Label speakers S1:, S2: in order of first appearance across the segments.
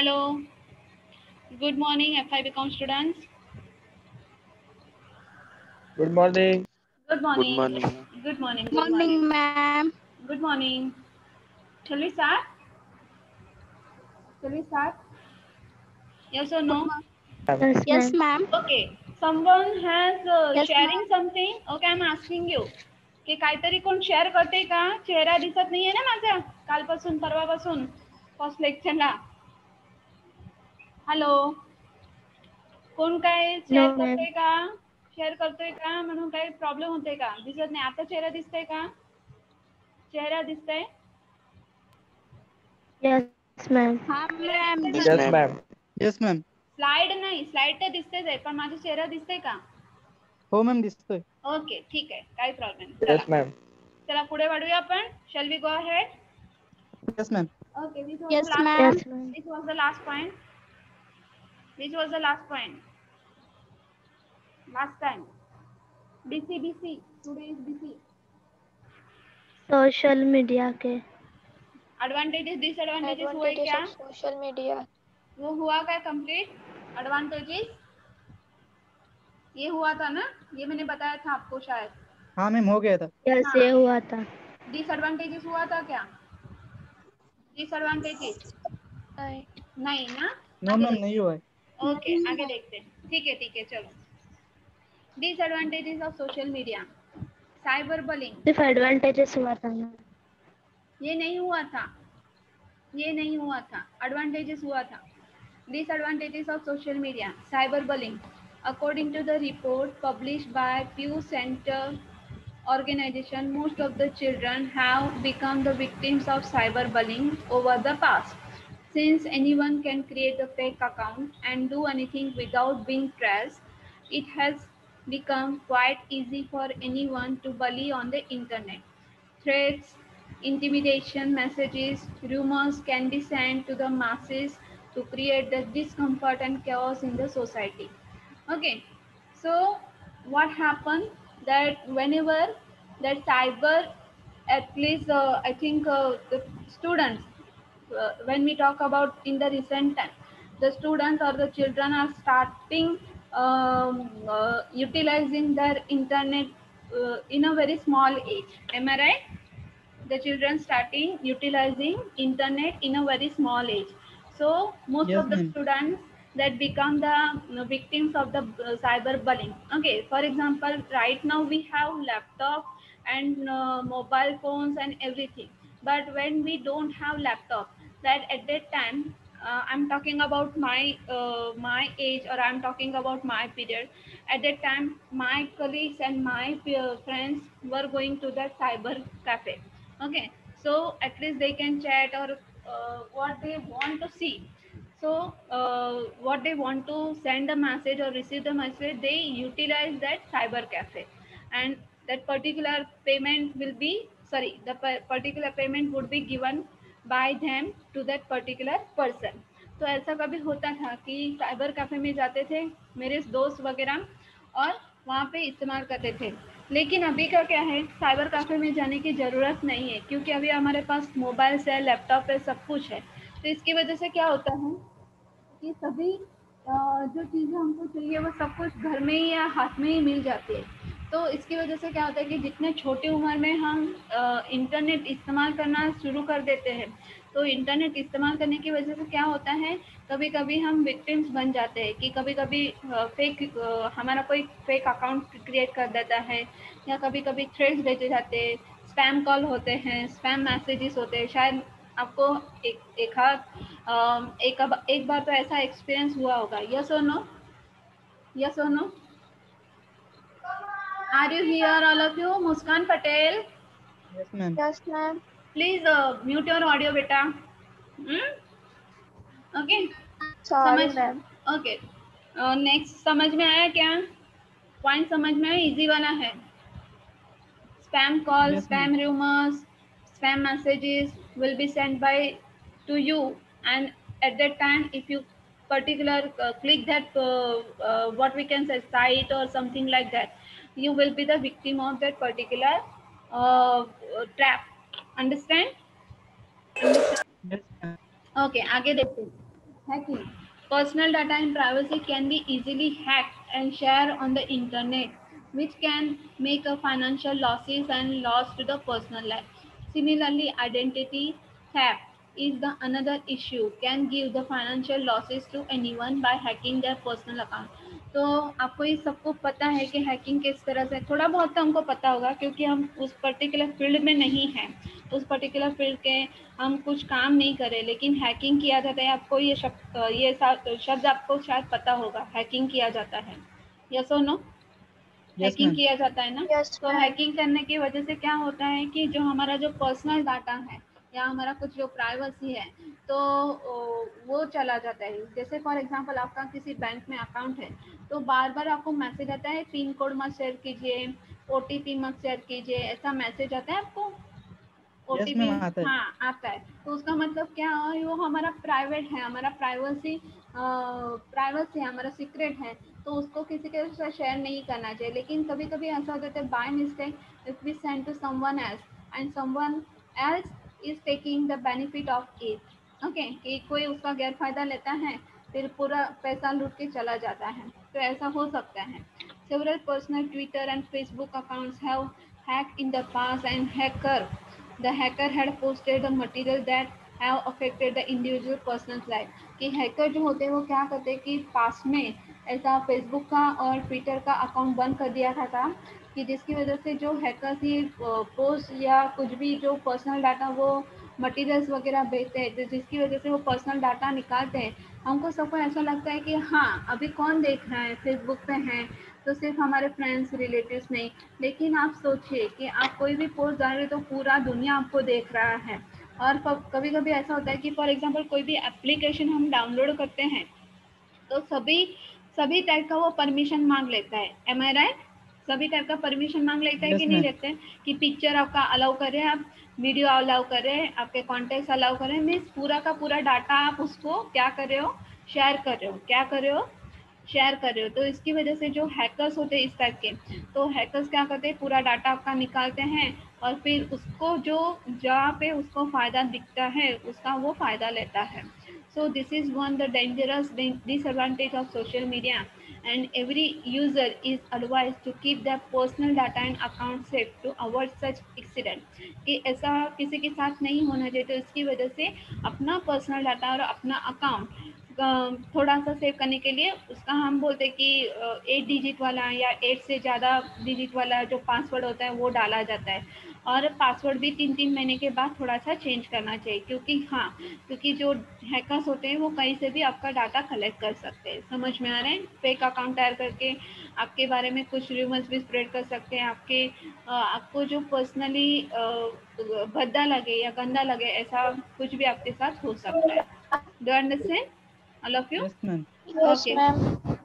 S1: Hello. Good morning, FI Become students.
S2: Good morning.
S1: Good
S3: Good
S1: morning.
S3: morning, ma'am.
S1: Good morning. Good morning.
S4: Morning, ma'am.
S1: Good morning. Shall we start? Shall we start? Yes or
S4: Good
S1: no?
S4: morning.
S2: Yes,
S4: Yes,
S2: ma'am.
S4: ma'am.
S1: Okay. Someone has
S4: Yes,
S1: sharing
S4: ma'am.
S1: something. Okay, I'm asking you. की काहीतरी कोण share करते का? चेहरा दिसत नाहीये ना माझा कालपासून परवापासून फर्स्ट लेक्चरला. हॅलो. कोण काय शेअर
S2: No, ma'am.
S1: करतोय का? शेअर करतोय का म्हणून काही प्रॉब्लेम होतोय का? दिसत नाही. आता चेहरा दिसतोय का? चेहरा दिसतोय?
S2: Yes, ma'am.
S4: हाँ
S1: चेहरा
S4: मैम
S1: दिसतोय
S3: Yes,
S2: Yes,
S1: माझा?
S3: ma'am.
S2: ma'am.
S5: Yes ma'am.
S1: Slide नाही, स्लाइड तर दिसतेच आहे, पण माझा चेहरा दिसतोय का?
S5: हो मॅम दिसतोय.
S1: ओके, ठीक आहे, काही प्रॉब्लेम. चला
S2: Yes, ma'am.
S1: चला पुढे वाढूया आपण. Shall we go ahead?
S5: Yes ma'am.
S1: Okay, which was the
S4: Yes,
S1: last
S4: ma'am.
S2: Yes, ma'am.
S1: Which was the last point? Which was the last point? Last time. BC BC, today is BC.
S2: Social media के
S1: advantages disadvantages हुए
S6: Advantages
S1: क्या?
S6: of social media.
S1: वो हुआ क्या complete? Advantages ये हुआ था ना, ये मैंने बताया था आपको शायद.
S5: हाँ मैम हो गया था.
S2: Yes,
S1: हाँ.
S2: ये हुआ था.
S1: डिसएडवांटेजेस हुआ था क्या? डिसएडवांटेजेस
S6: नहीं.
S1: नहीं ना.
S5: नो
S1: आगे
S5: मैम
S1: देखते
S5: नहीं हुआ है.
S1: हैं. ओके,
S4: नहीं
S1: आगे
S4: है।
S1: देखते हैं. ठीक है चलो. Disadvantages of social media. Cyber bullying.
S2: सिर्फ एडवांटेजेस हुआ था ना.
S1: ये नहीं हुआ था, ये नहीं हुआ था, एडवांटेजेस हुआ था. Disadvantages of social media. Cyber bullying. According to the report published by Pew Center organization, most of the children have become the victims of cyberbullying over the past. Since anyone can create a fake account and do anything without being traced, it has become quite easy for anyone to bully on the internet. Threats, intimidation messages, rumors can be sent to the masses to create the discomfort and chaos in the society. Okay, so what happened that whenever that cyber, at least I think the students, when we talk about in the recent time, the students or the children are starting utilizing their internet in a very small age. Am I right? The children starting utilizing internet in a very small age. So most
S5: Yes
S1: of the
S5: ma'am.
S1: students that become the victims of the cyber bullying. Okay, for example, right now we have laptop and mobile phones and everything, but when we don't have laptop, that at that time, I'm talking about my age, or I'm talking about my period. At that time, my colleagues and my friends were going to the cyber cafe. Okay, so at least they can chat or what they want to see. So what they want to send a message or receive the message, they utilize that cyber cafe, and that particular payment will be, sorry, the particular payment would be given by them to that particular person. तो ऐसा कभी होता था कि cyber cafe में जाते थे मेरे दोस्त वगैरह, और वहाँ पे इस्तेमाल करते थे. लेकिन अभी का क्या है, साइबर कैफे में जाने की ज़रूरत नहीं है, क्योंकि अभी हमारे पास मोबाइल्स है, लैपटॉप है, सब कुछ है. तो इसकी वजह से क्या होता है कि सभी जो चीज़ें हमको चाहिए वो सब कुछ घर में ही या हाथ में ही मिल जाती है. तो इसकी वजह से क्या होता है कि जितने छोटी उम्र में हम इंटरनेट इस्तेमाल करना शुरू कर देते हैं, तो इंटरनेट इस्तेमाल करने की वजह से क्या होता है, कभी कभी हम विक्टिम्स बन जाते हैं. कि कभी कभी फेक हमारा कोई फेक अकाउंट क्रिएट कर देता है, या कभी कभी थ्रेड्स भेजे जाते हैं, स्पैम कॉल होते हैं, स्पैम मैसेजेस होते हैं. शायद आपको एक बार तो ऐसा एक्सपीरियंस हुआ होगा. यस और नो? यस और no? Are you here all of you? Muskan Patel,
S5: yes ma'am.
S6: Yes, ma'am.
S1: Please mute your audio बेटा. ओके, समझ?
S6: Sorry, ma'am.
S1: ओके, नेक्स्ट समझ में आया क्या? पॉइंट समझ में आया? इजी वाला है. Spam calls,
S5: yes ma'am.
S1: spam rumors, spam messages will be sent by to you, and at that time, if you particular click that what we can say site or something like that, you will be the victim of that particular trap. Understand? Understand?
S5: Yes ma'am.
S1: Okay, आगे देखते हैं. Hacking. Personal data and privacy can be easily hacked and shared on the internet, which can make a financial losses and loss to the personal life. Similarly, identity theft is the another issue can give the financial losses to anyone by hacking their personal account. तो आपको ये सबको पता है कि hacking किस तरह से, थोड़ा बहुत तो हमको पता होगा क्योंकि हम उस पर्टिकुलर फील्ड में नहीं हैं, उस पर्टिकुलर फील्ड के हम कुछ काम नहीं करें, लेकिन हैकिंग किया जाता है। आपको ये शब्द आपको शायद पता होगा, हैकिंग किया जाता है। यस और नो?
S5: Yes
S1: hacking
S5: ma'am.
S1: किया जाता है ना?
S2: Yes,
S1: तो
S2: ma'am.
S1: हैकिंग करने की वजह से क्या होता है कि जो हमारा जो पर्सनल डाटा है या हमारा कुछ जो प्राइवेसी है तो वो चला जाता है। जैसे फॉर एग्जांपल आपका किसी बैंक में अकाउंट है तो बार बार आपको मैसेज आता है पिन कोड मत शेयर कीजिए, ओटीपी मत शेयर कीजिए, ऐसा मैसेज आता है आपको।
S5: यस
S1: ओटीपी,
S5: मैम आता है।
S1: हाँ आता है। तो उसका मतलब क्या है, वो हमारा प्राइवेट है, हमारा प्राइवेसी है, हमारा सीक्रेट है, तो उसको किसी के साथ शेयर नहीं करना चाहिए। लेकिन कभी कभी ऐसा होता है by mistake if we send to someone else and someone else is taking the benefit of it, okay, कि कोई उसका गैर फायदा लेता है फिर पूरा पैसा लूट के चला जाता है, तो ऐसा हो सकता है। Several personal Twitter and Facebook accounts have hacked in the past, and the hacker had posted the material that have affected the individual person's life। कि हैकर जो होते हैं वो क्या करते हैं कि पास में ऐसा फेसबुक का और ट्विटर का अकाउंट बंद कर दिया था कि जिसकी वजह से जो हैकर ही पोस्ट या कुछ भी जो पर्सनल डाटा वो मटेरियल्स वगैरह भेजते हैं, तो जिसकी वजह से वो पर्सनल डाटा निकालते हैं। हमको सबको ऐसा लगता है कि हाँ अभी कौन देख रहा है, फेसबुक पे हैं तो सिर्फ हमारे फ्रेंड्स रिलेटिव्स नहीं, लेकिन आप सोचिए कि आप कोई भी पोस्ट डाल रहे तो पूरा दुनिया आपको देख रहा है। और कभी कभी ऐसा होता है कि फॉर एग्जांपल कोई भी एप्लीकेशन हम डाउनलोड करते हैं तो सभी सभी टाइप का वो परमिशन मांग लेता है, एम आई राइट? सभी टाइप का परमिशन मांग लेता है कि
S5: यस
S1: नहीं
S5: मैम।
S1: लेते हैं? कि पिक्चर आपका अलाउ करें, आप वीडियो अलाउ करें, आपके कॉन्टेक्ट अलाउ करें, मीन्स पूरा का पूरा डाटा आप उसको क्या कर रहे हो, शेयर कर रहे हो, क्या कर रहे हो, शेयर कर रहे हो। तो इसकी वजह से जो हैकर्स होते हैं इस टाइप के, तो हैकर्स क्या करते हैं पूरा डाटा आपका निकालते हैं और फिर उसको जो जहाँ पे उसको फ़ायदा दिखता है उसका वो फ़ायदा लेता है। So this is one the dangerous disadvantage of social media, and every user is advised to keep their personal data and account safe to avoid such accident। कि ऐसा किसी के साथ नहीं होना चाहिए, तो इसकी वजह से अपना पर्सनल डाटा और अपना अकाउंट थोड़ा सा सेव करने के लिए उसका हम बोलते हैं कि 8 डिजिट वाला या 8 से ज़्यादा डिजिट वाला जो पासवर्ड होता है वो डाला जाता है। और पासवर्ड भी 3-3 महीने के बाद थोड़ा सा चेंज करना चाहिए, क्योंकि हाँ क्योंकि जो हैकर्स होते हैं वो कहीं से भी आपका डाटा कलेक्ट कर सकते हैं। समझ में आ रहे हैं? फेक अकाउंट तैयार करके आपके बारे में कुछ रूमर्स भी स्प्रेड कर सकते हैं, आपको जो पर्सनली भद्दा लगे या गंदा लगे ऐसा कुछ भी आपके साथ हो सकता है। Do understand all of you?
S5: Yes ma'am.
S2: Yes,
S1: okay,
S2: ma'am.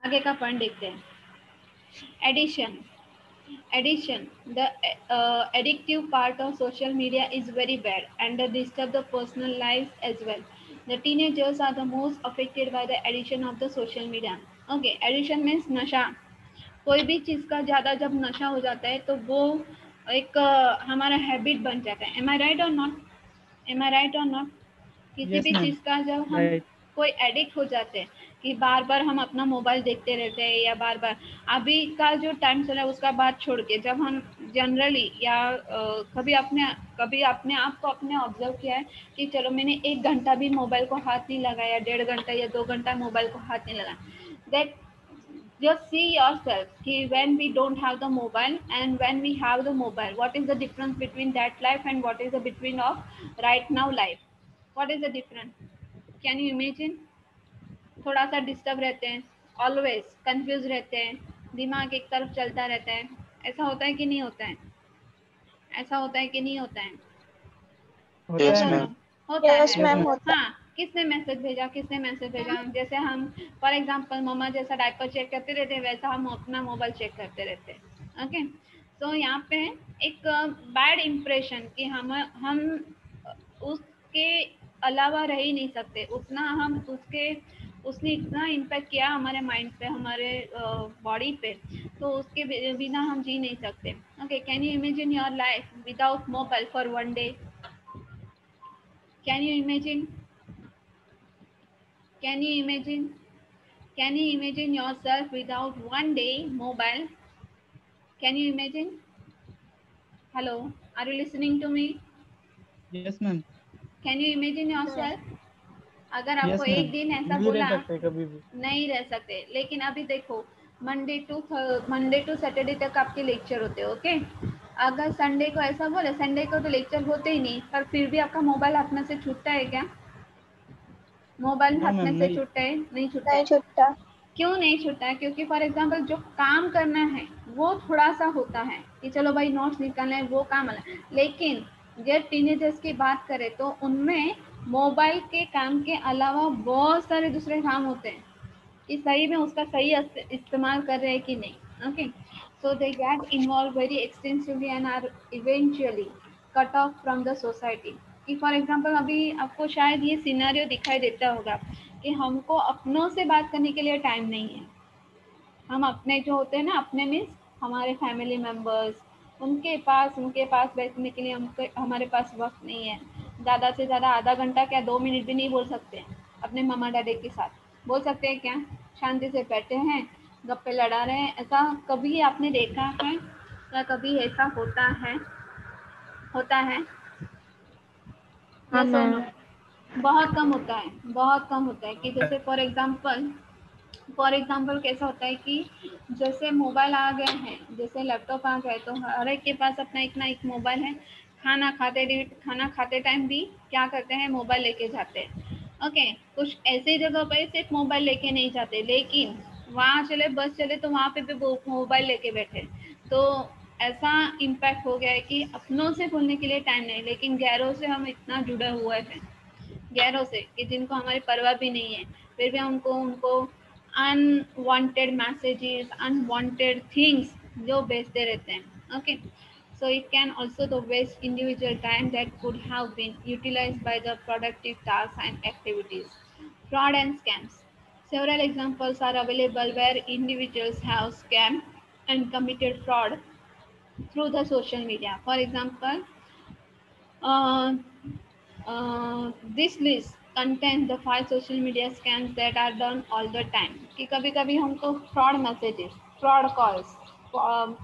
S1: आगे का पॉइंट देखते हैं। Addition, the addictive part of social media is very bad and they disturb the personal lives as well. The teenagers are the most affected by the addition of the social media. Okay, addition means नशा। कोई भी चीज़ का ज़्यादा जब नशा हो जाता है तो वो एक हमारा हैबिट बन जाता है। एम आई राइट और नॉट? एम आई राइट और नॉट? किसी
S5: यस
S1: भी
S5: मैम।
S1: चीज़ का जब हम
S5: राइट।
S1: कोई एडिक्ट हो जाते हैं कि बार बार हम अपना मोबाइल देखते रहते हैं या बार बार, अभी का जो टाइम चल रहा है उसका बात छोड़ के जब हम जनरली या कभी अपने आप को अपने ऑब्जर्व किया है कि चलो मैंने 1 घंटा भी मोबाइल को हाथ नहीं लगाया, 1.5 घंटा या 2 घंटा मोबाइल को हाथ नहीं लगाया, दैट just see yourself कि when we don't have the mobile and when we have the mobile, what is the difference between that life and what is the between of right now life? What is the difference? Can you imagine? थोड़ा सा disturb रहते हैं, always confuse रहते हैं, दिमाग एक तरफ चलता रहता है। ऐसा होता है कि नहीं होता है? ऐसा होता है कि नहीं होता है?
S5: होता
S2: Yes,
S5: है
S1: यस
S5: मैम।
S1: नो?
S2: ma'am.
S1: होता
S2: Yes,
S1: है।
S5: Yes
S2: ma'am.
S5: मैम।
S2: होता
S1: हाँ, किसने मैसेज भेजा, किसने मैसेज भेजा, जैसे हम फॉर एग्जांपल मम्मा जैसा डायपर चेक करते रहते हैं वैसा हम अपना मोबाइल चेक करते रहते हैं। ओके, तो यहाँ पे एक बैड इम्प्रेशन कि हम उसके अलावा रह ही नहीं सकते, उतना हम उसने इतना इम्पैक्ट किया हमारे माइंड पे, हमारे बॉडी पे, तो उसके बिना हम जी नहीं सकते। Okay, can you imagine your life without mobile for 1 day? Can you imagine? Can you imagine? Can you imagine yourself without one day mobile? Can you imagine? Hello, are you listening to me?
S5: Yes, ma'am.
S1: Can you imagine yourself? अगर आपको
S5: Yes,
S1: एक
S5: ma'am.
S1: दिन ऐसा
S5: नहीं रह
S1: बोला,
S5: सकते कभी भी.
S1: नहीं रह सकते, लेकिन अभी देखो मंडे टू सैटरडे तक आपके लेक्चर होते हैं, ओके। अगर संडे को ऐसा बोले, संडे को तो लेक्चर होते ही नहीं, पर फिर भी आपका मोबाइल हाथ में से छूटता है क्या? मोबाइल
S5: No,
S1: हाथ में
S5: ma'am.
S1: से
S5: नहीं.
S1: छूटता है? नहीं छूटता
S2: नहीं
S1: है।
S2: छुट्टा।
S1: क्यों नहीं छूटता है? क्योंकि फॉर एग्जाम्पल जो काम करना है वो थोड़ा सा होता है कि चलो भाई नोट्स निकालना है, वो काम अलग। लेकिन जब टीनेजर्स की बात करें तो उनमें मोबाइल के काम के अलावा बहुत सारे दूसरे काम होते हैं कि सही में उसका सही इस्तेमाल कर रहे हैं कि नहीं, okay. So they get involve very extensively and are eventually cut off from the society. कि फॉर एग्जांपल अभी आपको शायद ये सिनेरियो दिखाई देता होगा कि हमको अपनों से बात करने के लिए टाइम नहीं है। हम अपने जो होते हैं ना, अपने मीन्स हमारे फैमिली मेम्बर्स, उनके पास बैठने के लिए हमको हमारे पास वक्त नहीं है। ज़्यादा से ज़्यादा आधा घंटा क्या 2 मिनट भी नहीं बोल सकते अपने मामा डैडी के साथ। बोल सकते हैं क्या? शांति से बैठे हैं, गप्पे लड़ा रहे हैं। ऐसा कभी आपने देखा है या कभी ऐसा होता है?
S2: हाँ
S1: यस और नो?
S2: मैम।
S1: बहुत कम होता है, बहुत कम होता है। कि जैसे फॉर एग्जाम्पल कैसा होता है कि जैसे मोबाइल आ गए हैं, जैसे लैपटॉप आ गए, तो हर एक के पास अपना एक ना एक मोबाइल है। खाना खाते टाइम भी क्या करते हैं? मोबाइल लेके जाते हैं, ओके। कुछ ऐसी जगह पर सिर्फ मोबाइल लेके नहीं जाते, लेकिन वहाँ चले, बस चले तो वहाँ पे भी वो मोबाइल लेके बैठे। तो ऐसा इम्पैक्ट हो गया है कि अपनों से बोलने के लिए टाइम नहीं, लेकिन गैरों से हम इतना जुड़े हुए हैं, गैरों से कि जिनको हमारी परवाह भी नहीं है, फिर भी हमको उनको अनवांटेड मैसेजेस, अनवांटेड थिंग्स जो भेजते रहते हैं, okay. So it can also the waste individual time that could have been utilized by the productive tasks and activities. Fraud and scams. Several examples are available where individuals have scammed and committed fraud through the social media. For example, uh, this list contains the 5 social media scams that are done all the time. कि कभी कभी हमको fraud messages, fraud calls,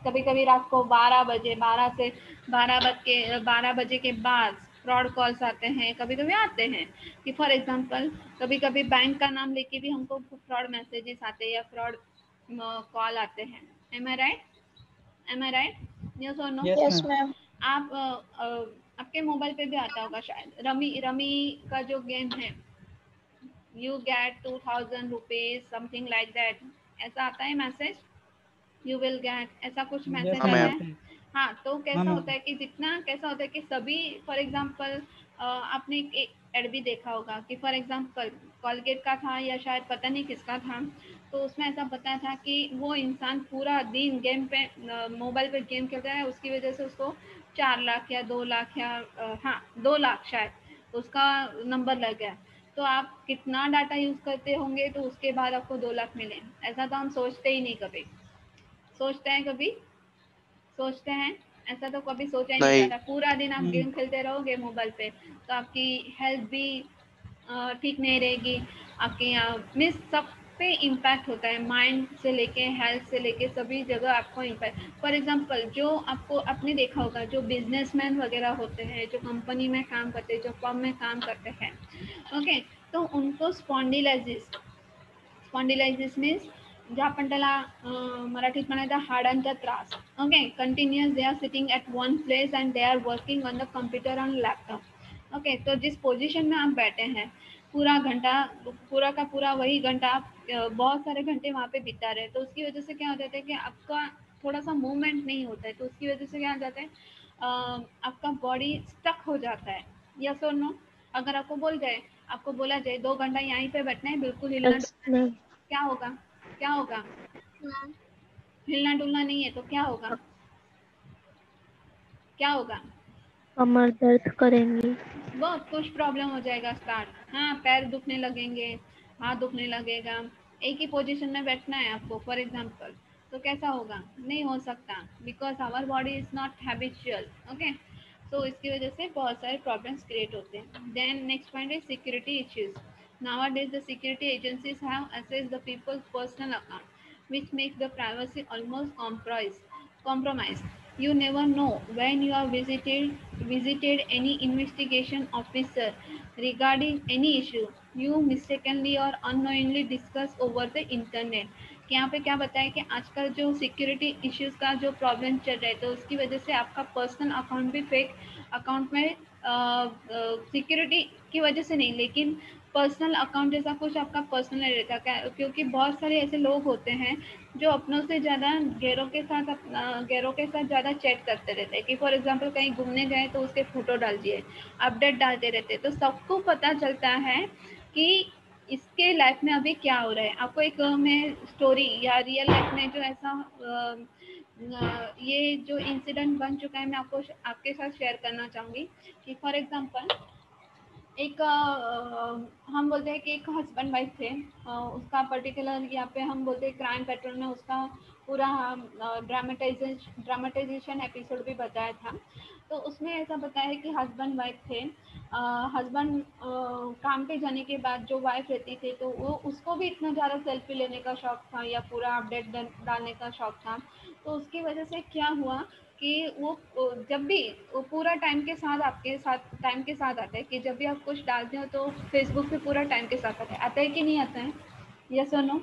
S1: कभी कभी रात को 12 बजे, 12 बजे के बाद फ्रॉड कॉल्स आते हैं, कभी कभी आते हैं। कि फॉर एग्जांपल कभी कभी बैंक का नाम लेके भी हमको फ्रॉड मैसेजेस आते हैं या फ्रॉड कॉल आते हैं। Am I right? Am I right? Yes और no?
S5: Yes,
S2: yes
S5: ma'am.
S2: Ma'am.
S1: आप आपके मोबाइल पे भी आता होगा शायद, रमी रमी का जो गेम है, you get 2000 rupees something like that, ऐसा आता है मैसेज, यू विल गेट, ऐसा कुछ
S5: Yes,
S1: मैसेज
S3: हाँ
S5: ma'am.
S1: आता
S3: मैम।
S1: है।
S5: आते हैं.
S1: हाँ, तो
S5: हाँ,
S1: कैसा होता
S5: ma'am.
S1: है कि जितना कैसा होता है कि सभी, फॉर एग्जांपल आपने एक एड भी देखा होगा कि फॉर एग्जांपल कॉलगेट का था या शायद पता नहीं किसका था। तो उसमें ऐसा बताया था कि वो इंसान पूरा दिन गेम पे, मोबाइल पे गेम खेलता है, उसकी वजह से उसको 4 लाख या 2 लाख या हाँ 2 लाख शायद उसका नंबर लग गया। तो आप कितना डाटा यूज करते होंगे तो उसके बाद आपको 2 लाख मिले? ऐसा तो हम सोचते ही नहीं कभी। सोचते हैं कभी? सोचते हैं? ऐसा तो कभी सोचा ही नहीं
S3: नहीं।
S1: जाता। पूरा दिन आप
S5: हम्म.
S1: गेम खेलते रहोगे मोबाइल पे तो आपकी हेल्थ भी ठीक नहीं रहेगी। आपके मीन्स सब पे इम्पैक्ट होता है, माइंड से लेके हेल्थ से लेके सभी जगह आपको इम्पैक्ट। फॉर एग्जांपल जो आपको आपने देखा होगा, जो बिजनेसमैन वगैरह होते हैं, जो कंपनी में काम करते हैं, जो फर्म में काम करते हैं, ओके, तो उनको स्पॉन्डिलाइसिस, स्पॉन्डिलायसिस मीन्स जे आपण त्याला मराठीत म्हणायचं हाडांचा त्रास, okay. Continuous they are sitting at one place and they are working on the computer on laptop, okay. तो जिस पोजीशन में आप बैठे हैं पूरा घंटा, पूरा का पूरा वही घंटा आप बहुत सारे घंटे वहाँ पे बिता रहे हैं, तो उसकी वजह से क्या हो जाता है कि आपका थोड़ा सा मूवमेंट नहीं होता है, तो उसकी वजह से क्या हो जाता है, आपका बॉडी स्टक हो जाता है। यस और नो? अगर आपको बोला जाए 2 घंटा यहीं पे बैठना है, बिल्कुल हिलना
S2: यस मैम।
S1: क्या होगा? क्या होगा? हिलना डुलना नहीं है तो क्या होगा? क्या होगा?
S2: कमर दर्द करेंगी।
S1: बहुत कुछ प्रॉब्लम हो जाएगा स्टार्ट। हाँ, पैर दुखने लगेंगे, हाथ दुखने लगेगा। एक ही पोजीशन में बैठना है आपको फॉर एग्जांपल, तो कैसा होगा? नहीं हो सकता, because our body is not habitual, okay. तो इसकी वजह से बहुत सारे प्रॉब्लम्स क्रिएट होते हैं। Then next point is security issues. Nowadays, the security agencies have accessed the people's personal account, which makes the privacy almost compromised. You never know when you are visited any investigation officer regarding any issue. You mistakenly or unknowingly discuss over the internet. कि यहाँ पे क्या बताया कि आजकल जो security issues का जो प्रॉब्लम चल रहा है तो उसकी वजह से आपका पर्सनल अकाउंट भी फेक अकाउंट में सिक्योरिटी की वजह से नहीं, लेकिन पर्सनल अकाउंट जैसा कुछ आपका पर्सनल रहता है, क्योंकि बहुत सारे ऐसे लोग होते हैं जो अपनों से ज़्यादा गैरों के साथ ज़्यादा चैट करते रहते हैं। कि फॉर एग्जांपल कहीं घूमने गए तो उसके फ़ोटो डाल दिए, अपडेट डालते रहते हैं, तो सबको पता चलता है कि इसके लाइफ में अभी क्या हो रहा है। आपको एक मैं स्टोरी या रियल लाइफ में जो ऐसा ये जो इंसिडेंट बन चुका है मैं आपको आपके साथ शेयर करना चाहूँगी। कि फॉर एग्जांपल एक हम बोलते हैं कि एक हस्बैंड वाइफ थे, उसका पर्टिकुलर यहाँ पे हम बोलते हैं क्राइम पेट्रोल में उसका पूरा ड्रामेटाइजेशन एपिसोड भी बताया था। तो उसमें ऐसा बताया है कि हस्बैंड वाइफ थे, हस्बैंड काम पे जाने के बाद जो वाइफ रहती थी तो वो उसको भी इतना ज़्यादा सेल्फी लेने का शौक था या पूरा अपडेट डालने का शौक था। तो उसकी वजह से क्या हुआ कि वो जब भी वो पूरा टाइम के साथ आपके साथ टाइम के साथ आता है कि जब भी आप कुछ डालते हो तो फेसबुक पे पूरा टाइम के साथ आता है कि नहीं आता है? यस और नो?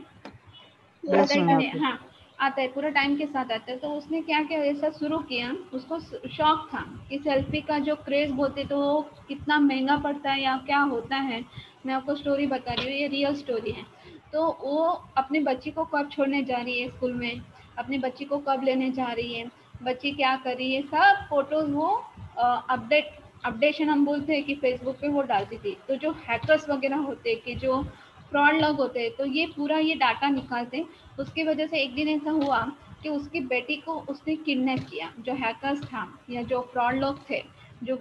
S1: आता
S5: यस
S1: है कि
S5: मैम
S1: नहीं?
S5: आते।
S1: हाँ, आता है, पूरा टाइम के साथ आता है। तो उसने क्या किया, ऐसा शुरू किया, उसको शौक था कि सेल्फी का जो क्रेज़ बोलते तो वो कितना महंगा पड़ता है या क्या होता है। मैं आपको स्टोरी बता रही हूँ, ये रियल स्टोरी है। तो वो अपनी बच्ची को कब छोड़ने जा रही है स्कूल में, अपनी बच्ची को कब लेने जा रही है, बच्ची क्या कर रही है, सब फोटोज वो अपडेशन हम बोलते हैं कि फेसबुक पे वो डालती थी। तो जो हैकर्स वगैरह होते हैं कि जो फ्रॉड लोग होते हैं तो ये पूरा ये डाटा निकालते। उसकी वजह से एक दिन ऐसा हुआ कि उसकी बेटी को उसने किडनैप किया, जो हैकर्स था या जो फ्रॉड लोग थे, जो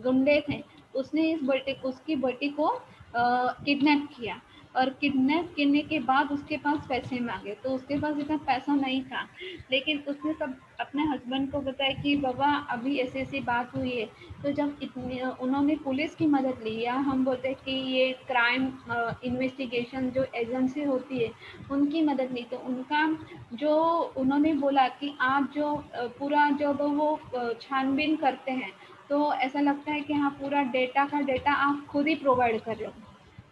S1: गुंडे थे, उसने उसकी बेटी को किडनैप किया। और किडनैप करने के बाद उसके पास पैसे मांगे, तो उसके पास इतना पैसा नहीं था, लेकिन उसने सब अपने हस्बैंड को बताया कि बाबा अभी ऐसी ऐसी बात हुई है। तो जब इतनी उन्होंने पुलिस की मदद ली, या हम बोलते हैं कि ये क्राइम इन्वेस्टिगेशन जो एजेंसी होती है उनकी मदद ली, तो उनका जो उन्होंने बोला कि आप जो पूरा जब वो छानबीन करते हैं तो ऐसा लगता है कि हाँ पूरा डेटा का डेटा आप खुद ही प्रोवाइड कर रहे हो,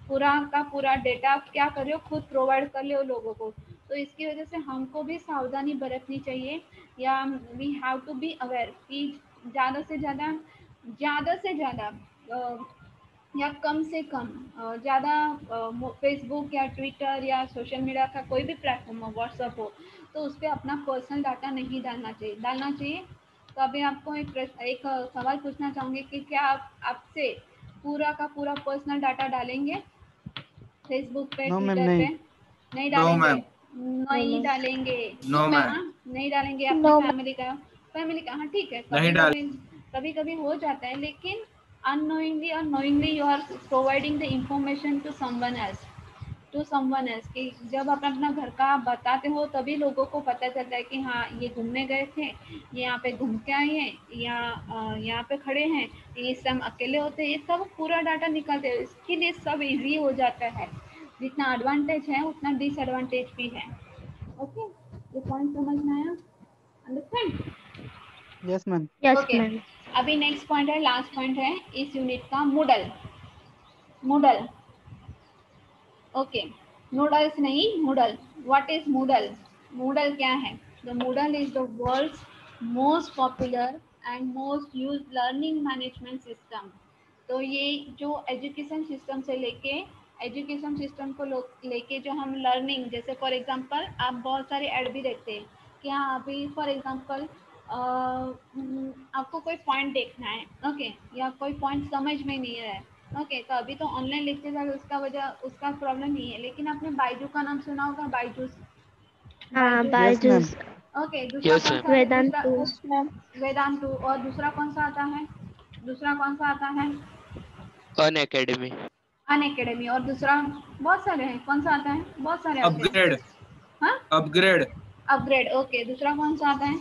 S1: पूरा का पूरा डेटा आप क्या कर रहे हो, खुद प्रोवाइड कर रहे हो लोगों को। तो इसकी वजह से हमको भी सावधानी बरतनी चाहिए, या we have to be aware कि ज़्यादा से ज़्यादा या कम से कम ज़्यादा फेसबुक या ट्विटर या सोशल मीडिया का कोई भी प्लेटफॉर्म हो, व्हाट्सअप हो, तो उस पर अपना पर्सनल डाटा नहीं डालना चाहिए। तो अभी आपको एक सवाल पूछना चाहूँगी कि क्या आप आपसे पूरा का पूरा पर्सनल डाटा डालेंगे फेसबुक पे,
S5: नो मैम
S1: ट्विटर पे?
S5: नहीं।
S1: नहीं
S3: नो
S1: डालेंगे?
S3: मैम।
S2: नो
S1: नहीं
S2: मैम।
S1: डालेंगे?
S3: No ma'am.
S1: हाँ, नहीं डालेंगे अपने
S2: नो मैम।
S1: फैमिली का। हाँ ठीक है,
S3: नहीं डाल।
S1: कभी कभी हो जाता है, लेकिन unknowingly or knowingly you are providing the information to someone else कि जब आप अपना घर का आप बताते हो तभी लोगों को पता चलता है कि हाँ ये घूमने गए थे, ये यहाँ पे घूम के आए हैं, या यहाँ पे खड़े हैं, इस टाइम अकेले होते हैं, ये सब पूरा डाटा निकालते हैं। इसके लिए सब इजी हो जाता है, जितना एडवांटेज है उतना डिसएडवांटेज भी है। ओके, ये पॉइंट समझ में आया? Understand?
S5: Yes ma'am.
S2: Yes
S1: okay,
S2: ma'am.
S1: अभी नेक्स्ट पॉइंट है, लास्ट पॉइंट है इस यूनिट का, मूडल। मूडल, ओके, नूडल्स नहीं, Moodle. What is Moodle? Moodle क्या है? The Moodle is the world's most popular and most use learning management system. तो ये जो एजुकेशन सिस्टम को लेके जो हम लर्निंग, जैसे फॉर एग्जांपल आप बहुत सारे ऐड भी देखते हैं कि हाँ अभी फॉर एग्जांपल आपको कोई पॉइंट देखना है, ओके, या कोई पॉइंट समझ में नहीं आ रहा है, ओके, तो अभी तो ऑनलाइन लेक्चर है, उसका प्रॉब्लम नहीं है, लेकिन आपने बायजू का नाम सुना होगा, बायजूस।
S2: हाँ,
S1: Byju's,
S5: yes ma'am.
S2: Byju's.
S1: Okay, दूसरा
S3: यस
S1: कौन
S3: मैम।
S1: सा आता है? दूसरा
S2: वेदांतु।
S4: Yes ma'am.
S1: वेदांतु। और दूसरा कौन सा आता है? दूसरा कौन सा आता है?
S3: अन अकेडमी।
S1: अन अकेडमी। और दूसरा बहुत सारे हैं, कौन सा आता है? बहुत सारे आते हैं।
S3: अपग्रेड।
S1: हाँ,
S3: अपग्रेड।
S1: अपग्रेड। ओके, दूसरा कौन सा आता है?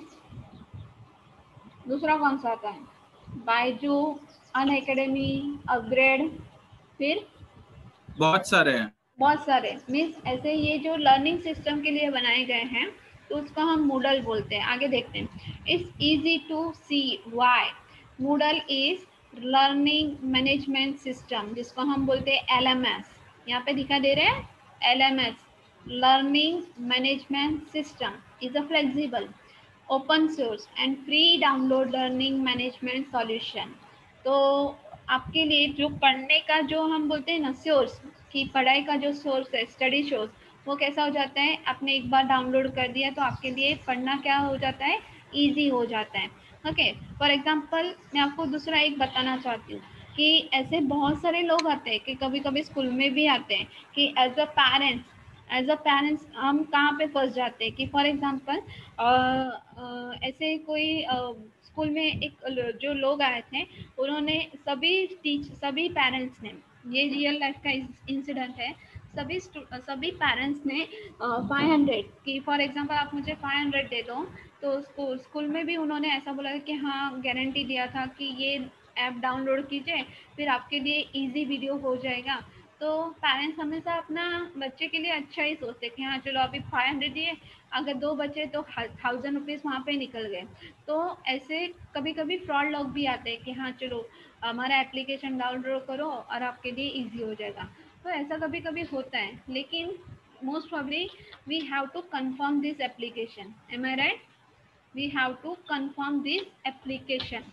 S1: दूसरा कौन सा आता है? बायजू, अन अकेडमी, अपग्रेड, फिर
S4: बहुत सारे हैं।
S1: बहुत सारे मीन्स ऐसे ये जो लर्निंग सिस्टम के लिए बनाए गए हैं तो उसको हम मूडल बोलते हैं। आगे देखते हैं। It's easy to see why Moodle is learning management system, जिसको हम बोलते हैं LMS। यहाँ पे दिखा दे रहे हैं LMS, learning management system is a flexible open source and free download learning management solution. तो आपके लिए जो पढ़ने का जो हम बोलते हैं ना सोर्स, कि पढ़ाई का जो सोर्स है स्टडी सोर्स, वो कैसा हो जाता है, आपने एक बार डाउनलोड कर दिया तो आपके लिए पढ़ना क्या हो जाता है, इजी हो जाता है। ओके, फॉर एग्जांपल मैं आपको दूसरा एक बताना चाहती हूँ कि ऐसे बहुत सारे लोग आते हैं कि कभी कभी स्कूल में भी आते हैं कि एज अ पेरेंट्स हम कहाँ पे फंस जाते हैं कि फॉर एग्जांपल ऐसे कोई स्कूल में एक जो लोग आए थे, उन्होंने सभी पेरेंट्स ने, ये रियल लाइफ का इंसिडेंट है, सभी पेरेंट्स ने 500 कि फॉर एग्जांपल आप मुझे 500 दे दो, तो स्कूल में भी उन्होंने ऐसा बोला कि हाँ गारंटी दिया था कि ये ऐप डाउनलोड कीजिए फिर आपके लिए इजी वीडियो हो जाएगा। तो पेरेंट्स हमेशा अपना बच्चे के लिए अच्छा ही सोचते कि हाँ चलो अभी 500 दिए, अगर 2 बचे तो 1000 रुपीज़ वहाँ पे निकल गए। तो ऐसे कभी कभी फ्रॉड लोग भी आते हैं कि हाँ चलो हमारा एप्लीकेशन डाउनलोड करो और आपके लिए इजी हो जाएगा। तो ऐसा कभी कभी होता है, लेकिन most probably we have to confirm this application. Am I right? We have to confirm this application.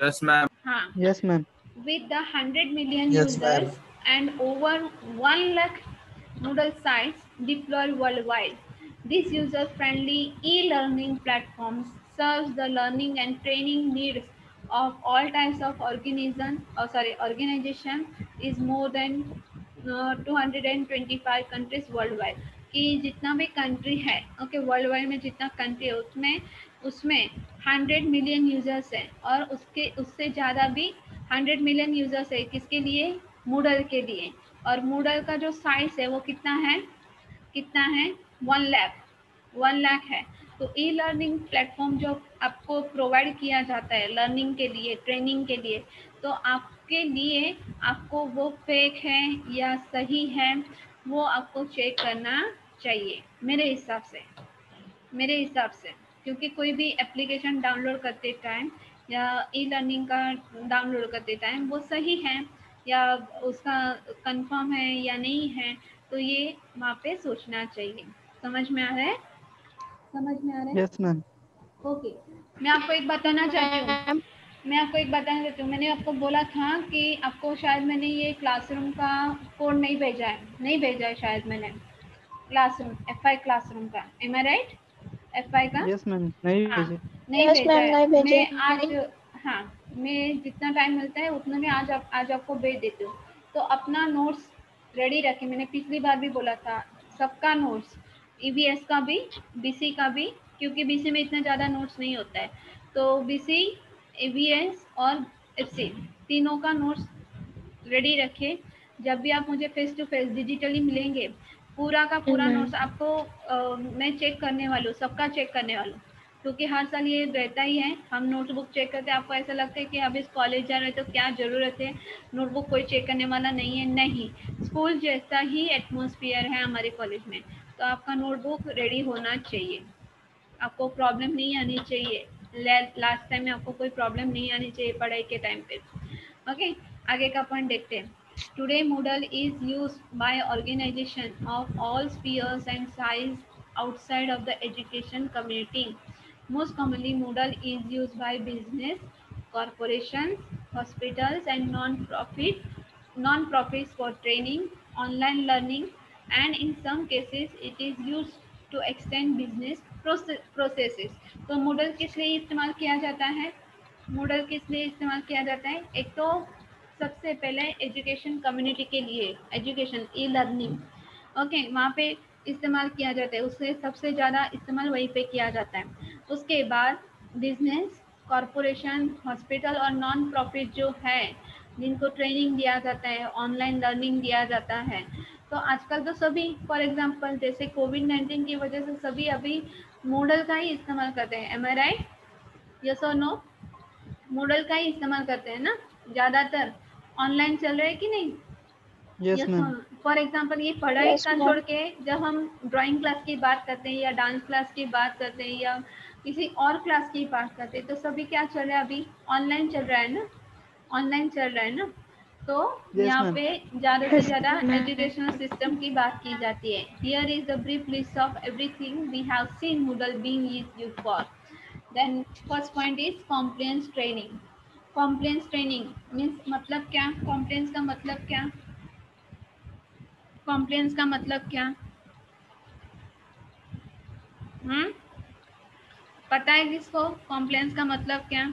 S4: Yes ma'am.
S1: हाँ,
S5: Yes, ma'am.
S1: with the 100 million
S6: Yes, ma'am.
S1: users and over 1 lakh Moodle sites deployed worldwide. This user-friendly e-learning platform serves the learning and training needs of all types of organization is more than 225 countries worldwide। कि जितना भी country है, okay, world wide में जितना country है उसमें उसमें 100 million users है, और उसके उससे ज़्यादा भी 100 मिलियन यूजर्स है किसके लिए, मूडल के लिए। और मूडल का जो साइज है वो कितना है 1 लाख है। तो ई लर्निंग प्लेटफॉर्म जो आपको प्रोवाइड किया जाता है लर्निंग के लिए, ट्रेनिंग के लिए, तो आपके लिए आपको वो फेक है या सही है वो आपको चेक करना चाहिए मेरे हिसाब से। क्योंकि कोई भी एप्लीकेशन डाउनलोड करते टाइम या ई लर्निंग का डाउनलोड करते टाइम वो सही है या उसका कंफर्म है या नहीं है, तो ये वहाँ पे सोचना चाहिए। समझ में आ रहा है?
S5: Yes, ma'am.
S1: ओके, मैं आपको एक बताना चाहती हूँ। मैंने आपको बोला था कि आपको शायद मैंने ये क्लासरूम का कोड नहीं भेजा है शायद मैंने, क्लासरूम FI क्लासरूम का। M I right? FI का
S5: Yes, ma'am. नहीं
S1: हाँ
S5: भेजे।
S1: नहीं
S2: Yes,
S1: भेजा
S2: ma'am,
S1: है।
S2: नहीं भेजे।
S1: मैं आज हाँ मैं जितना टाइम मिलता है उतना में आज आपको भेज देती हूँ। तो अपना नोट्स रेडी रखें। मैंने पिछली बार भी बोला था सबका नोट्स, EVS का भी, BC का भी, क्योंकि BC में इतना ज़्यादा नोट्स नहीं होता है। तो BC, EVS और FC तीनों का नोट्स रेडी रखें। जब भी आप मुझे फेस टू फेस डिजिटली मिलेंगे, पूरा का पूरा
S2: Ma'am.
S1: नोट्स आपको मैं चेक करने वाली हूँ, सबका चेक करने वाली हूँ। क्योंकि हर साल ये रहता ही है, हम नोटबुक चेक करते हैं। आपको ऐसा लगता है कि अब इस कॉलेज जा रहे हैं तो क्या ज़रूरत है, नोटबुक कोई चेक करने वाला नहीं है। नहीं, स्कूल जैसा ही एटमॉस्फेयर है हमारे कॉलेज में, तो आपका नोटबुक रेडी होना चाहिए। आपको प्रॉब्लम नहीं आनी चाहिए, लास्ट टाइम में आपको कोई प्रॉब्लम नहीं आनी चाहिए पढ़ाई के टाइम पे। ओके, आगे का पॉइंट देखते हैं। Today Moodle is used by organization of all spheres and size outside of the education community. Most commonly Moodle is used by business, corporations, hospitals and non-profits for training, online learning, and in some cases it is used to extend business processes। तो Moodle किस लिए इस्तेमाल किया जाता है? Moodle किस लिए इस्तेमाल किया जाता है? एक तो सबसे पहले एजुकेशन कम्युनिटी के लिए, एजुकेशन ई लर्निंग, ओके, वहाँ पे इस्तेमाल किया जाता है। उससे सबसे ज़्यादा इस्तेमाल वहीं पे किया जाता है। उसके बाद बिजनेस, कॉरपोरेशन, हॉस्पिटल और नॉन प्रॉफिट जो है जिनको ट्रेनिंग दिया जाता है, ऑनलाइन लर्निंग दिया जाता है। तो आजकल तो सभी, फॉर एग्जांपल जैसे कोविड-19 की वजह से सभी अभी मूडल का ही इस्तेमाल करते हैं। Am I right? यस और नो? मूडल का ही इस्तेमाल करते हैं ना ज़्यादातर। ऑनलाइन चल रहा है कि नहीं?
S5: Yes,
S1: yes
S5: ma'am.
S1: For example ये पढ़ाई
S2: Yes,
S1: का
S2: ma'am.
S1: छोड़ के जब हम ड्राइंग क्लास की बात करते हैं या डांस क्लास की बात करते हैं या किसी और क्लास की बात करते हैं, तो सभी क्या चल रहा है अभी? ऑनलाइन चल रहा है ना, ऑनलाइन चल रहा है ना। तो
S5: Yes,
S1: यहाँ
S5: ma'am.
S1: पे ज़्यादा से
S2: Yes,
S1: ज़्यादा
S2: ma'am.
S1: एजुकेशनल सिस्टम की बात की जाती है। Here is the brief list of everything we have seen Moodle being used for. Then first point is compliance training. Compliance training means मतलब क्या? Compliance का मतलब क्या? Compliance का मतलब क्या? पता है किसको कॉम्प्लेंस का मतलब क्या?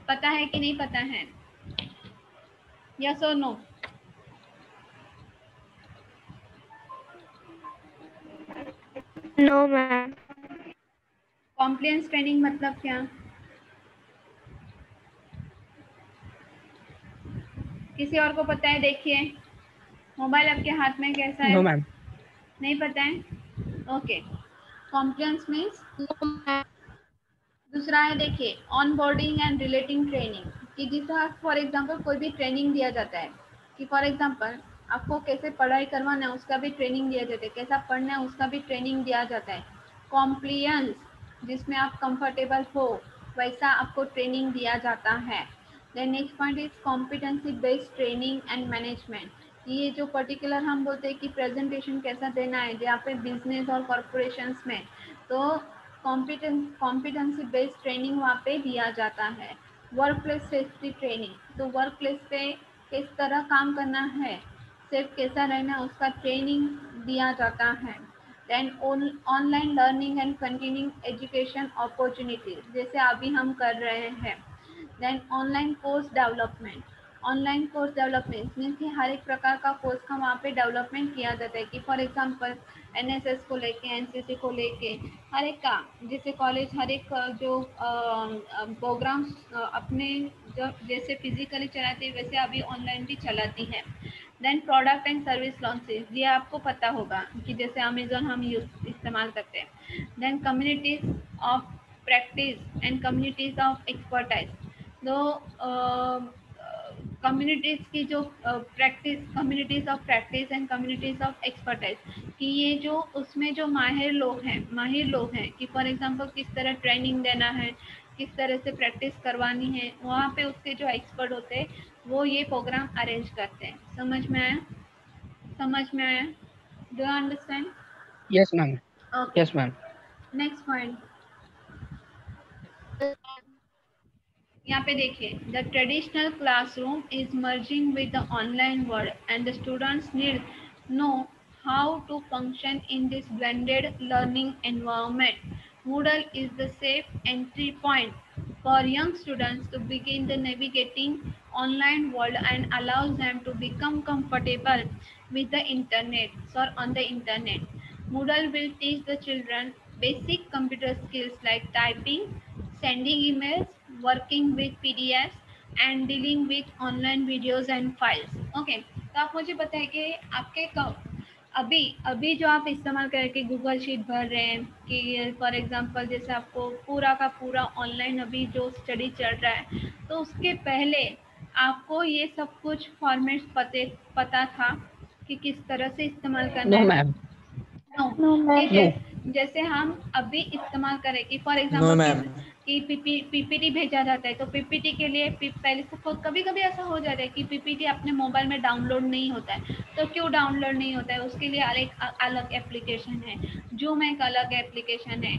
S1: पता है कि नहीं पता है? यस और नो?
S2: No, ma'am.
S1: कॉम्प्लेंस ट्रेनिंग मतलब क्या? किसी और को पता है? देखिए मोबाइल आपके हाथ में कैसा है?
S3: No, ma'am.
S1: नहीं पता है? ओके। कॉम्प्लेंस मीन्स दूसरा है, देखिए on boarding and relating training, कि जिसका फॉर एग्जांपल कोई भी ट्रेनिंग दिया जाता है कि फॉर एग्जांपल आपको कैसे पढ़ाई करवाना है उसका भी ट्रेनिंग दिया जाता है, कैसा पढ़ना है उसका भी ट्रेनिंग दिया जाता है। कॉम्प्लियंस जिसमें आप कंफर्टेबल हो वैसा आपको ट्रेनिंग दिया जाता है। Then next point is competency based training and management. ये जो पर्टिकुलर हम बोलते हैं कि प्रेजेंटेशन कैसा देना है जहाँ पे बिजनेस और कॉरपोरेशंस में, तो कॉम्पिटेंसी बेस्ड ट्रेनिंग वहाँ पे दिया जाता है। वर्क प्लेस सेफ्टी ट्रेनिंग, तो वर्क प्लेस पे किस तरह काम करना है, सेफ कैसा रहना है उसका ट्रेनिंग दिया जाता है। Then online learning and continuing education opportunities जैसे अभी हम कर रहे हैं। Then online course development, online course development means कि हर एक प्रकार का कोर्स का वहाँ पे डेवलपमेंट किया जाता है कि फॉर एग्जांपल एनएसएस को लेके, एनसीसी को लेके हर एक का, जैसे कॉलेज हर एक जो प्रोग्राम्स अपने जो जैसे फिजिकली चलाती है वैसे अभी ऑनलाइन भी चलाती है। Then product and service launches, ये आपको पता होगा कि जैसे अमेजोन हम यूज इस्तेमाल करते हैं। Then communities of practice and communities of expertise, दो कम्युनिटीज की जो practice, communities of practice and communities of expertise, कि ये जो उसमें जो माहिर लोग हैं कि फॉर एग्जांपल किस तरह ट्रेनिंग देना है, किस तरह से प्रैक्टिस करवानी है, वहाँ पे उसके जो एक्सपर्ट होते हैं वो ये प्रोग्राम अरेंज करते हैं। समझ में आया? समझ में आया? Do you understand?
S3: Yes, ma'am.
S1: Okay.
S3: Yes, ma'am.
S1: Next point यहाँ पे देखिए, the traditional classroom is merging with the online world and the students need know how to function in this blended learning environment. Moodle is the safe entry point for young students to begin the navigating online world and allows them to become comfortable with the internet or on the internet. Moodle will teach the children basic computer skills like typing, sending emails, working with PDFs and dealing with online videos and files. Okay, तो आप मुझे बताइए कि आपके अभी अभी जो आप इस्तेमाल करके गूगल शीट भर रहे हैं कि फॉर एग्जांपल जैसे आपको पूरा का पूरा ऑनलाइन अभी जो स्टडी चल रहा है, तो उसके पहले आपको ये सब कुछ फॉर्मेट्स पता था कि किस तरह से इस्तेमाल करना
S3: No,
S1: है?
S3: ma'am.
S1: नो।
S2: No,
S1: कि
S2: ma'am.
S3: No.
S1: जैसे हम अभी इस्तेमाल करें कि फॉर
S4: नो
S1: एग्जांपल
S4: मैम।
S1: कि पीपीटी भेजा जाता है, तो पीपीटी के लिए पहले से कभी कभी ऐसा हो जाता है कि पीपीटी अपने मोबाइल में डाउनलोड नहीं होता है। तो क्यों डाउनलोड नहीं होता है? उसके लिए अलग एप्लीकेशन है, जूम एक अलग एप्लीकेशन है,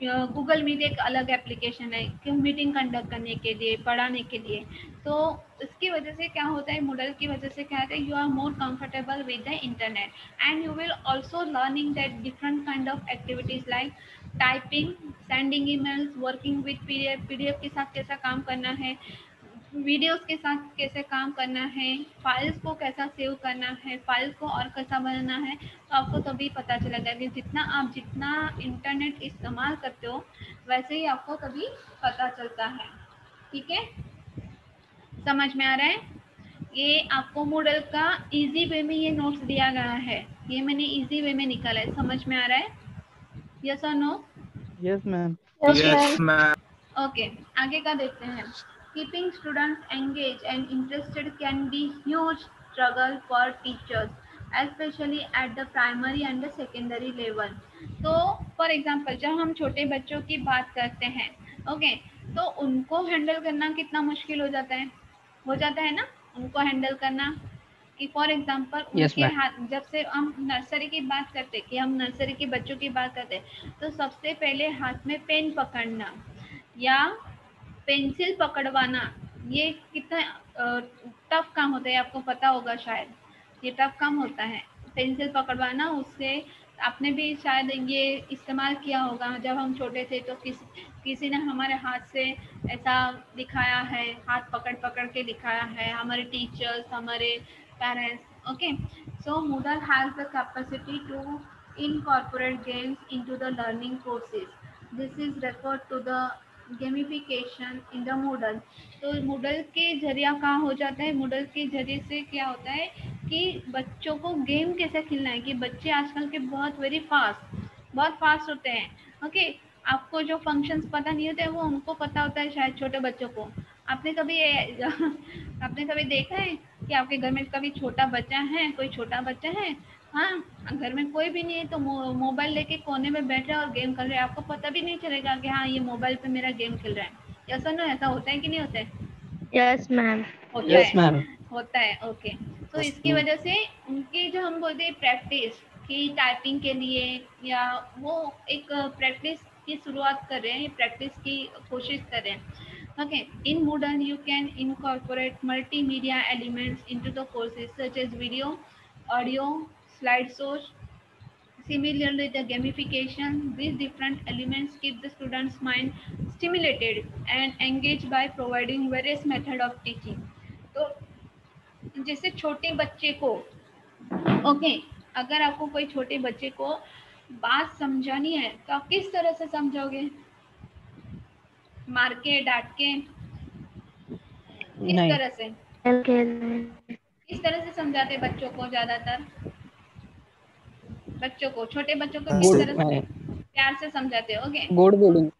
S1: गूगल मीट एक अलग एप्लीकेशन है कि मीटिंग कंडक्ट करने के लिए, पढ़ाने के लिए। तो इसकी वजह से क्या होता है, मॉडल की वजह से क्या होता है, you are more comfortable with the internet and you will also learning that different kind of activities like typing, sending emails, working with pdf के साथ कैसा काम करना है, वीडियोस के साथ कैसे काम करना है, फाइल्स को कैसा सेव करना है, फाइल्स को और कैसा बनाना है। तो आपको तभी पता चलेगा कि जितना इंटरनेट इस्तेमाल करते हो वैसे ही आपको तभी पता चलता है। ठीक है, समझ में आ रहा है? ये आपको मॉडल का इजी वे में ये नोट्स दिया गया है, ये मैंने इजी वे में निकाला है। समझ में आ रहा है? यस और no?
S5: Yes, ma'am.
S2: Yes,
S4: yes
S2: ma'am.
S4: Ma'am.
S1: Okay, आगे का देखते हैं। Keeping students engage and interested can be huge struggle for teachers, especially at the primary and the secondary level. तो फॉर एग्जांपल जब हम छोटे बच्चों की बात करते हैं, ओके, तो उनको हैंडल करना कितना मुश्किल हो जाता है ना, उनको हैंडल करना कि फॉर एग्जांपल
S3: Yes,
S1: उनके
S3: ma'am.
S1: हाथ, जब से हम नर्सरी की बात करते, कि हम नर्सरी के बच्चों की बात करते, तो सबसे पहले हाथ में पेन पकड़ना या पेंसिल पकड़वाना, ये कितना टफ काम होता है, आपको पता होगा शायद, ये टफ काम होता है पेंसिल पकड़वाना। उससे आपने भी शायद ये इस्तेमाल किया होगा, जब हम छोटे थे तो किसी ने हमारे हाथ से ऐसा दिखाया है, हाथ पकड़ पकड़ के दिखाया है, हमारे टीचर्स, हमारे parents. Okay, so Moodle has the capacity to incorporate games into the learning courses. This is referred to the gamification in the Moodle. तो Moodle के जरिया कहाँ हो जाता है, Moodle के जरिए से क्या होता है कि बच्चों को गेम कैसे खेलना है, कि बच्चे आजकल के बहुत फास्ट होते हैं। ओके, आपको जो फंक्शंस पता नहीं होते वो उनको पता होता है शायद, छोटे बच्चों को। आपने कभी देखा है कि आपके घर में कभी छोटा बच्चा है, कोई छोटा बच्चा है, हाँ, घर में कोई भी नहीं है, तो मोबाइल लेके कोने में बैठ रहा है और गेम कर रहा है, आपको पता भी नहीं चलेगा कि हाँ ये मोबाइल पे मेरा गेम खेल रहा है। ऐसा ना, ऐसा होता है कि नहीं होता है?
S2: Yes, ma'am.
S1: होता
S3: Yes,
S1: है,
S3: ma'am.
S1: होता है। ओके, तो इसकी वजह से उनकी जो हम बोलते हैं प्रैक्टिस की, टाइपिंग के लिए, या वो एक प्रैक्टिस की शुरुआत कर रहे हैं, प्रैक्टिस की कोशिश कर रहे हैं। Okay, in Moodle you can incorporate multimedia elements into the courses such as video, audio, slideshows. Similarly, the gamification, these different elements keep the student's mind stimulated and engaged by providing various method of teaching. तो जैसे छोटे बच्चे को, okay, अगर आपको कोई छोटे बच्चे को बात समझानी है तो आप किस तरह से समझाओगे? मार के, डांट के, किस
S3: नहीं.
S1: तरह से,
S2: खेल खेलने
S1: किस तरह से समझाते हैं बच्चों को? ज्यादातर बच्चों को, छोटे बच्चों को किस
S3: गुड
S1: तरह से प्यार से समझाते हो? ओके,
S3: गुड बोलूंगा.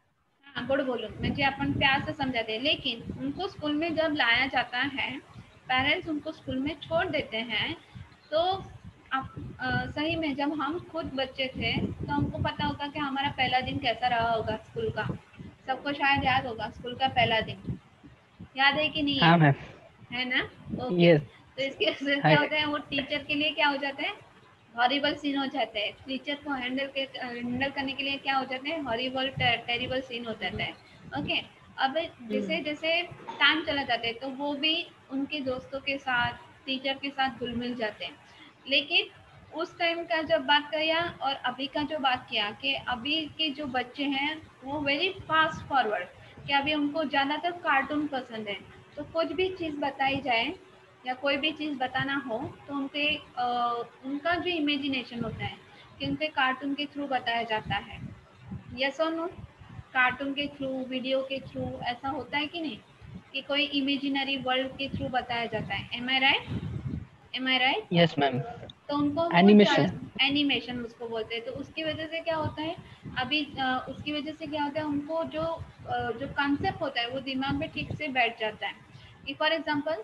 S1: हाँ, गुड बोलूँ म्हणजे अपन प्यार से समझाते हैं, लेकिन उनको स्कूल में जब लाया जाता है, पेरेंट्स उनको स्कूल में छोड़ देते हैं, तो आप सही में जब हम खुद बच्चे थे तो हमको पता होगा कि हमारा पहला दिन कैसा रहा होगा स्कूल का। सबको शायद याद होगा स्कूल का पहला दिन, याद है कि नहीं
S3: हाँ
S1: है?
S3: मैम.
S1: है ना? Okay,
S3: Yes.
S1: तो इसके वजह से
S3: है.
S1: क्या होता है, वो टीचर के लिए क्या हो जाता है, हॉरिबल सीन हो जाता है। टीचर को हैंडल करने के लिए क्या हो जाता है, हॉरिबल टेरिबल सीन हो जाता है। ओके, अब जैसे जैसे टाइम चला जाता है तो वो भी उनके दोस्तों के साथ, टीचर के साथ घुल मिल जाते हैं। लेकिन उस टाइम का जब बात किया और अभी का जो बात किया, कि अभी के जो बच्चे हैं वो वेरी फास्ट फॉरवर्ड, कि अभी उनको ज़्यादातर कार्टून पसंद है। तो कुछ भी चीज़ बताई जाए या कोई भी चीज़ बताना हो तो उनका जो इमेजिनेशन होता है कि उनके कार्टून के थ्रू बताया जाता है। यस और नो? कार्टून के थ्रू, वीडियो के थ्रू, ऐसा होता है कि नहीं, कि कोई इमेजिनरी वर्ल्ड के थ्रू बताया जाता है। M I right? Am I right?
S3: Yes, ma'am.
S1: तो उनको
S3: Animation.
S1: एनिमेशन उसको बोलते हैं। तो उसकी वजह से क्या होता है, अभी उसकी वजह से क्या होता है, उनको जो कॉन्सेप्ट होता है वो दिमाग में ठीक से बैठ जाता है। कि फॉर एग्जांपल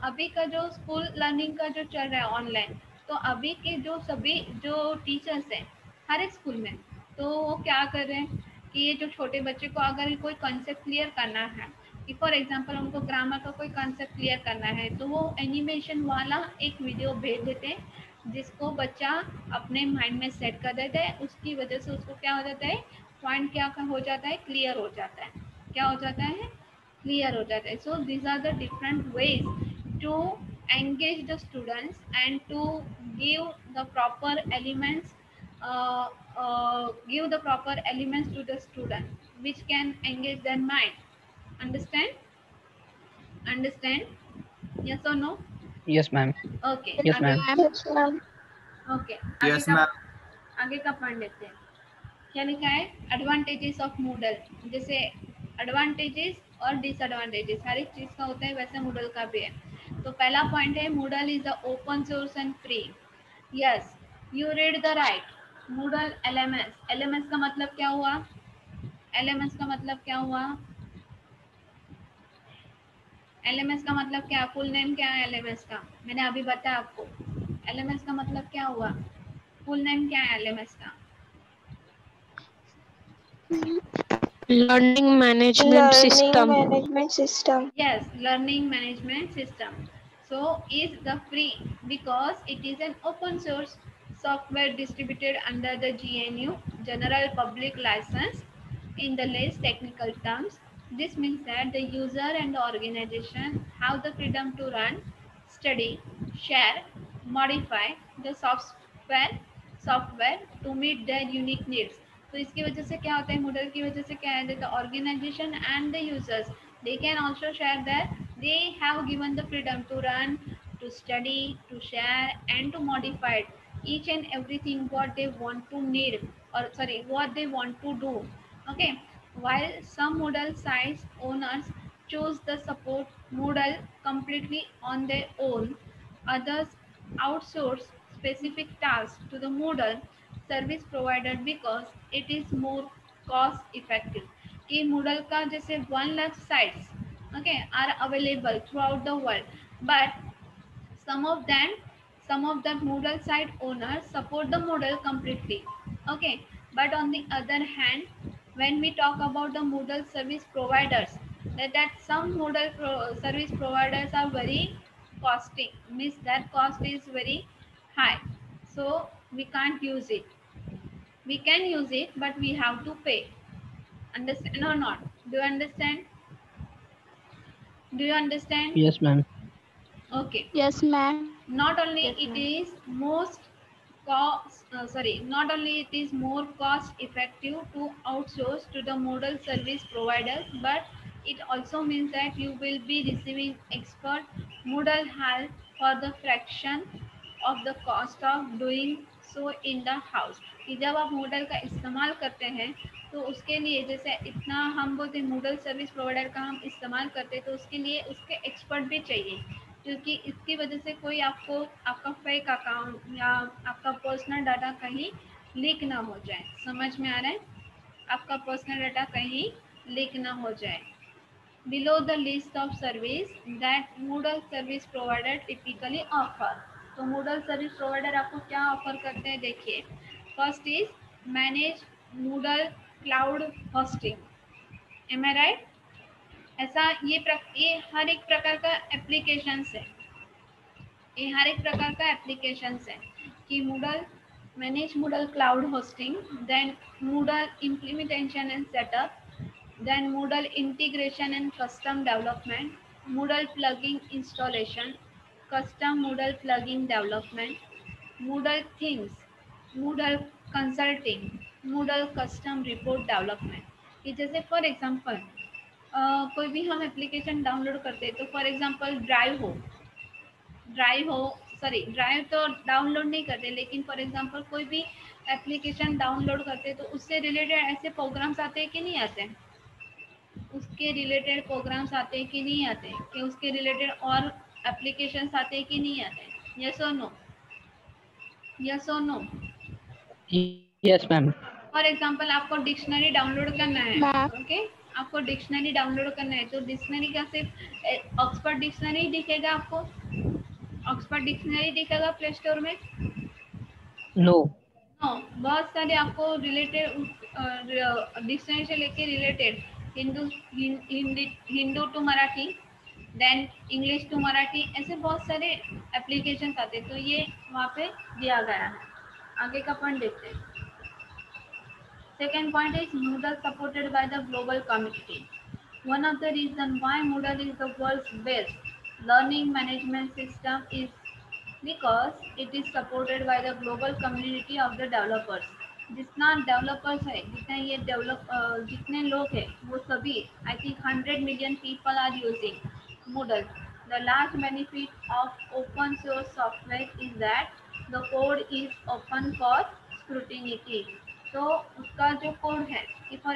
S1: अभी का जो स्कूल लर्निंग का जो चल रहा है ऑनलाइन, तो अभी के जो सभी जो टीचर्स हैं हर एक स्कूल में, तो वो क्या कर रहे हैं कि ये जो छोटे बच्चे को अगर कोई कॉन्सेप्ट क्लियर करना है, कि फॉर एग्जांपल उनको ग्रामर का कोई कॉन्सेप्ट क्लियर करना है, तो वो एनिमेशन वाला एक वीडियो भेज देते हैं, जिसको बच्चा अपने माइंड में सेट कर देता है। उसकी वजह से उसको क्या हो जाता है, पॉइंट क्या हो जाता है, क्लियर हो जाता है। क्या हो जाता है, क्लियर हो जाता है। So these are the different ways to engage the students and to give the proper elements, give the proper elements to the student which can engage their mind. Understand? Yes or no?
S3: Yes, ma'am.
S1: Okay,
S3: Yes, ma'am.
S1: Okay,
S4: yes ma'am.
S1: आगे का point लेते हैं। क्या लिखा है, advantages of Moodle. जैसे advantages और disadvantages हर एक चीज़ का होता है, वैसे मूडल का भी है। तो पहला पॉइंट है, Moodle is a open source and free. Yes, you read the right. Moodle LMS, LMS का मतलब क्या हुआ, एलएमएस का मतलब क्या हुआ, LMS का मतलब क्या, फुल नेम क्या है LMS का, मैंने अभी बताया आपको। LMS का मतलब क्या हुआ, फुल नेम क्या है LMS का?
S3: Learning management
S4: Learning
S3: system.
S4: management system.
S1: Yes, learning management system. So is the free because it is an open source software distributed under the GNU General Public License. In the less technical terms, this means that the user and the organization have the freedom to run, study, share, modify the software to meet their unique needs. तो इसकी वजह से क्या होता है, model की वजह से क्या है, the organisation and the users they can also share that they have given the freedom to run, to study, to share and to modify it each and everything what they want to need, or sorry, what they want to do. Okay, while some Moodle sites owners choose the support Moodle completely on their own, others outsource specific tasks to the Moodle service provider because it is more cost effective. कि Moodle का जैसे 1 lakh sites okay are available throughout the world, but some of them, some of the Moodle site owners support the Moodle completely. Okay, but on the other hand, when we talk about the Moodle service providers, that some service providers are very costing, means that cost is very high, so we can't use it. We can use it but we have to pay. Understand or not? Do you understand? Do you understand?
S5: Yes, ma'am.
S1: Okay.
S4: Yes, ma'am.
S1: Not only
S4: Yes,
S1: it
S4: ma'am.
S1: is not only it is more cost effective to outsource to the Moodle service providers, but it also means that you will be receiving expert Moodle help for the fraction of the cost of doing so in the house. कि जब आप Moodle का इस्तेमाल करते हैं तो उसके लिए जैसे इतना हम बोलते हैं Moodle सर्विस प्रोवाइडर का हम इस्तेमाल करते हैं, तो उसके लिए उसके एक्सपर्ट भी चाहिए, क्योंकि इसकी वजह से कोई आपको आपका फेक अकाउंट या आपका पर्सनल डाटा कहीं लीक ना हो जाए। समझ में आ रहा है? आपका पर्सनल डाटा कहीं लीक ना हो जाए। Below the list of service that Moodle service provider typically offer. तो Moodle सर्विस प्रोवाइडर आपको क्या ऑफर करते हैं, देखिए। First is manage Moodle cloud hosting. Am I right? ऐसा ये हर एक प्रकार का एप्लीकेशंस है, ये हर एक प्रकार का एप्लीकेशंस है कि Moodle manage Moodle cloud hosting, then Moodle implementation and setup, then Moodle integration and custom development, Moodle plugin installation, custom Moodle plugin development, Moodle themes, Moodle consulting, Moodle custom report development। कि जैसे for example कोई भी हम application download करते हैं, तो for example drive हो sorry drive तो डाउनलोड नहीं करते, लेकिन फॉर एग्जांपल कोई भी एप्लीकेशन डाउनलोड करते हैं तो उससे रिलेटेड ऐसे प्रोग्राम्स आते हैं कि नहीं आते हैं, उसके रिलेटेड प्रोग्राम्स आते हैं कि नहीं आते हैं, कि उसके रिलेटेड और एप्लीकेशंस आते हैं कि नहीं आते हैं? यस और नो? यस और no?
S5: Yes, ma'am.
S1: For example आपको डिक्शनरी डाउनलोड करना है,
S4: मैम।
S1: ओके, आपको डिक्शनरी डाउनलोड करना है, तो डिक्शनरी का सिर्फ ऑक्सफोर्ड डिक्शनरी दिखेगा आपको? ऑक्सफोर्ड डिक्शनरी दिखेगा प्ले स्टोर में?
S5: No.
S1: नो, बहुत सारे आपको रिलेटेड डिक्शनरी से लेके related Hindi to Marathi, then English to Marathi, ऐसे बहुत सारे एप्लीकेशन आते हैं, तो ये वहाँ पे दिया गया है। आगे का पॉइंट देखते हैं। Second point is Moodle supported by the global community. One of the reasons why Moodle is the world's best learning management system is because it is supported by the global community of the developers. जितना developers है, जितने लोग हैं वो सभी, I think 100 million people are using Moodle. The large benefit of open source software is that the code is open for scrutiny. तो उसका जो कोड है कि फॉर